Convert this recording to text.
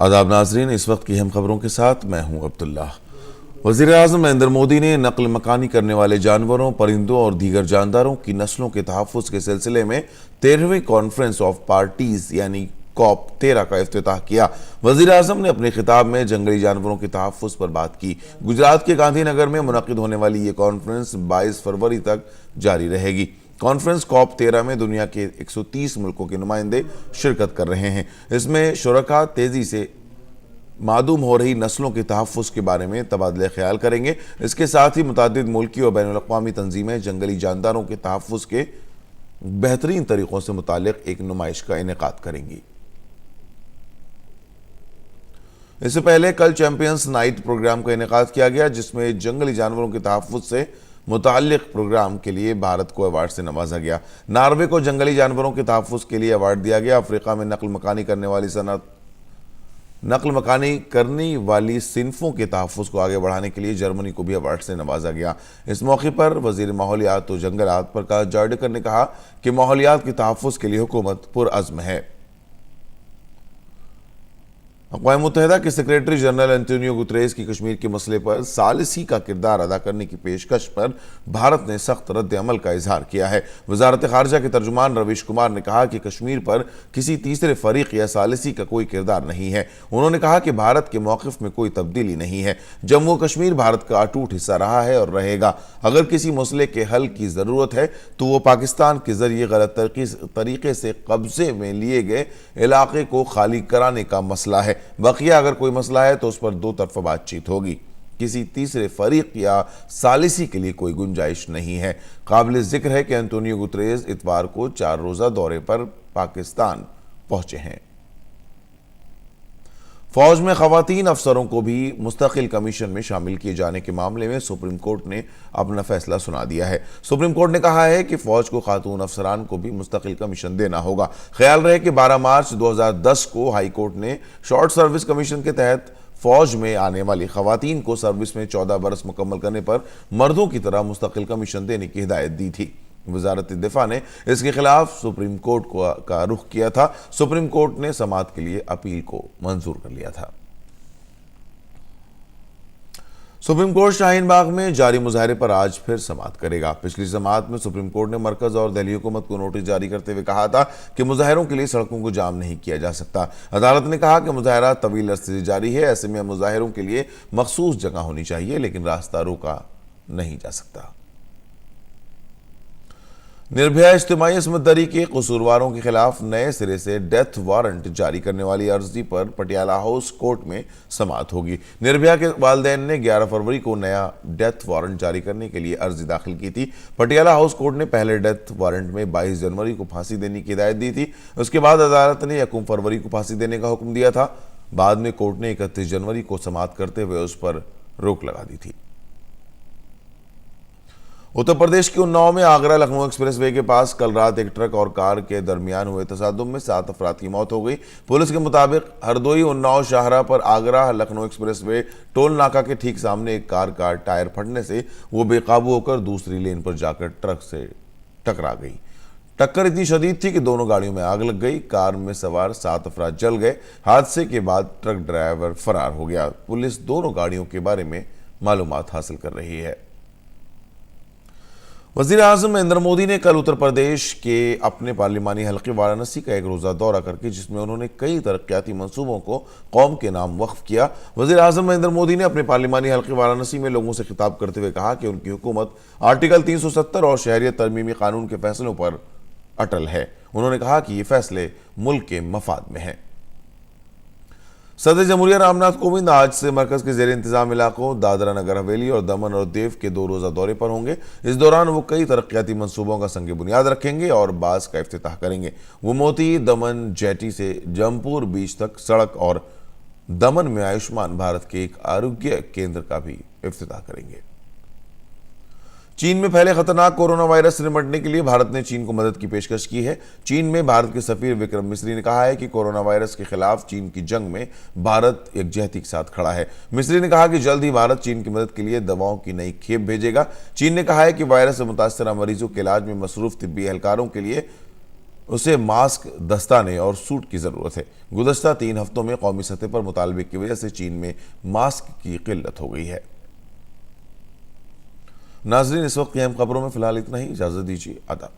आदाब नाजरीन, इस वक्त की हम खबरों के साथ मैं हूं अब्दुल्ला। वज़ीर-ए-आज़म नरेंद्र मोदी ने नकल मकानी करने वाले जानवरों, परिंदों और दीगर जानदारों की नस्लों के तहफ़्फ़ुज़ के सिलसिले में 13वीं कॉन्फ्रेंस ऑफ पार्टीज़ यानी COP 13 का इफ्तिताह किया। वज़ीर-ए-आज़म ने अपने खिताब में जंगली जानवरों के तहफ़्फ़ुज़ पर बात की। गुजरात के गांधीनगर में मुनक़िद होने वाली ये कॉन्फ्रेंस 22 फरवरी तक जारी रहेगी। कॉन्फ्रेंस COP 13 में दुनिया के 130 मुल्कों के नुमाइंदे शिरकत कर रहे हैं। इसमें शुरका तेजी से मादूम हो रही नस्लों के तहफ़्फ़ुज़ के बारे में तबादले ख्याल करेंगे। इसके साथ ही मुतादिद मुल्की और बैनुल-अक़वामी तंजीमें जंगली जानदारों के तहफ़्फ़ुज़ के बेहतरीन तरीक़ों से मुताल्लिक़ एक नुमाइश का इनेकाद करेंगी। इससे पहले कल चैंपियंस नाइट प्रोग्राम का इनेकाद किया गया, जिसमें जंगली जानवरों के तहफ़्फ़ुज़ से मुताल्लिक़ प्रोग्राम के लिए भारत को अवार्ड से नवाजा गया। नॉर्वे को जंगली जानवरों के तहफ़्फ़ुज़ के लिए अवार्ड दिया गया। अफ्रीका में नकल मकानी करने वाली सिनफों के तहफ़्फ़ुज़ को आगे बढ़ाने के लिए जर्मनी को भी अवार्ड से नवाजा गया। इस मौके पर वज़ीर माहौलियात और जंगलात प्रकाश जावड़ेकर ने कहा कि माहौलियात के तहफ़्फ़ुज़ के लिए हुकूमत पुरअज़्म है। अक़वाम मुत्तहिदा के सेक्रेटरी जनरल एंटोनियो गुतरेस की कश्मीर के मसले पर सालिसी का किरदार अदा करने की पेशकश पर भारत ने सख्त रद्द अमल का इजहार किया है। वज़ारत ख़ारजा के तर्जुमान रवीश कुमार ने कहा कि कश्मीर पर किसी तीसरे फरीक या सालिसी का कोई किरदार नहीं है। उन्होंने कहा कि भारत के मौक़िफ़ में कोई तब्दीली नहीं है। जम्मू कश्मीर भारत का अटूट हिस्सा रहा है और रहेगा। अगर किसी मसले के हल की ज़रूरत है तो वो पाकिस्तान के ज़रिए गलत तरीके से कब्ज़े में लिए गए इलाके को खाली कराने का मसला है। बकिया अगर कोई मसला है तो उस पर दो तरफा बातचीत होगी। किसी तीसरे फरीक या सालिसी के लिए कोई गुंजाइश नहीं है। काबिल जिक्र है कि एंटोनियो गुतरेस इतवार को 4 रोज़ा दौरे पर पाकिस्तान पहुंचे हैं। फौज में खवातीन अफसरों को भी मुस्तकिल कमीशन में शामिल किए जाने के मामले में सुप्रीम कोर्ट ने अपना फैसला सुना दिया है। सुप्रीम कोर्ट ने कहा है कि फौज को खातून अफसरान को भी मुस्तकिल कमीशन देना होगा। ख्याल रहे कि 12 मार्च 2010 को हाई कोर्ट ने शॉर्ट सर्विस कमीशन के तहत फौज में आने वाली खवातीन को सर्विस में 14 बरस मुकम्मल करने पर मर्दों की तरह मुस्तकिल कमीशन देने की हिदायत दी थी। वज़ारत दिफा ने इसके खिलाफ सुप्रीम कोर्ट का रुख किया था। सुप्रीम कोर्ट ने समाअत के लिए अपील को मंजूर कर लिया था। सुप्रीम कोर्ट शाहीन बाग में जारी मुजाहरे पर आज फिर समाअत करेगा। पिछली समाअत में सुप्रीम कोर्ट ने मरकज और दिल्ली हुकूमत को नोटिस जारी करते हुए कहा था कि मुजाहरों के लिए सड़कों को जाम नहीं किया जा सकता। अदालत ने कहा कि मुजाहरा तवील अरसे से जारी है, ऐसे में मुजाहरों के लिए मखसूस जगह होनी चाहिए, लेकिन रास्ता रोका नहीं जा सकता। निर्भया इज्तिमाई इस्मत दरी के कसूरवारों के खिलाफ नए सिरे से डेथ वारंट जारी करने वाली अर्जी पर पटियाला हाउस कोर्ट में समाअत होगी। निर्भया के वालिदैन ने 11 फरवरी को नया डेथ वारंट जारी करने के लिए अर्जी दाखिल की थी। पटियाला हाउस कोर्ट ने पहले डेथ वारंट में 22 जनवरी को फांसी देने की हिदायत दी थी। उसके बाद अदालत ने 1 फरवरी को फांसी देने का हुक्म दिया था। बाद में कोर्ट ने 31 जनवरी को समाअत करते हुए उस पर रोक लगा दी थी। उत्तर प्रदेश के उन्नाव में आगरा लखनऊ एक्सप्रेसवे के पास कल रात एक ट्रक और कार के दरमियान हुए तसादुम में 7 अफराद की मौत हो गई। पुलिस के मुताबिक हरदोई उन्नाव शाहराह पर आगरा लखनऊ एक्सप्रेसवे टोल नाका के ठीक सामने एक कार का टायर फटने से वो बेकाबू होकर दूसरी लेन पर जाकर ट्रक से टकरा गई। टक्कर इतनी शदीद थी कि दोनों गाड़ियों में आग लग गई। कार में सवार 7 अफराद जल गए। हादसे के बाद ट्रक ड्राइवर फरार हो गया। पुलिस दोनों गाड़ियों के बारे में मालूमात हासिल कर रही है। वज़ीर-ए-आज़म नरेंद्र मोदी ने कल उत्तर प्रदेश के अपने पार्लिमानी हल्के वाराणसी का एक रोज़ा दौरा करके जिसमें उन्होंने कई तरक्याती मंसूबों को कौम के नाम वक्फ किया। वज़ीर-ए-आज़म नरेंद्र मोदी ने अपने पार्लिमानी हल्के वाराणसी में लोगों से खिताब करते हुए कहा कि उनकी हुकूमत आर्टिकल 370 और शहरियत तरमीमी कानून के फैसलों पर अटल है। उन्होंने कहा कि ये फैसले मुल्क के मफाद में हैं। सदर जमहूरिया रामनाथ कोविंद आज से मरकज के जेर इंतजाम इलाकों दादरा नगर हवेली और दमन और दीव के 2 रोज़ा दौरे पर होंगे। इस दौरान वो कई तरक्याती मंसूबों का संग बुनियाद रखेंगे और बास का इफ्तिताह करेंगे। वो मोती दमन जेटी से जमपुर बीच तक सड़क और दमन में आयुष्मान भारत के एक आरोग्य केंद्र का भी इफ्तिताह करेंगे। चीन में फैले खतरनाक कोरोना वायरस से निपटने के लिए भारत ने चीन को मदद की पेशकश की है। चीन में भारत के सफीर विक्रम मिस्री ने कहा है कि कोरोना वायरस के खिलाफ चीन की जंग में भारत एकजहती के साथ खड़ा है। मिस्री ने कहा कि जल्द ही भारत चीन की मदद के लिए दवाओं की नई खेप भेजेगा। चीन ने कहा है कि वायरस से मुतासरा मरीजों के इलाज में मसरूफ तिब्बी एहलकारों के लिए उसे मास्क, दस्ताने और सूट की ज़रूरत है। गुज़श्ता 3 हफ्तों में कौमी सतह पर मुतालबे की वजह से चीन में मास्क की किल्लत हो गई है। नाजरीन, इस वक्त की अहम खबरों में फ़िलहाल इतना ही। इजाज़त दीजिए। आदाब।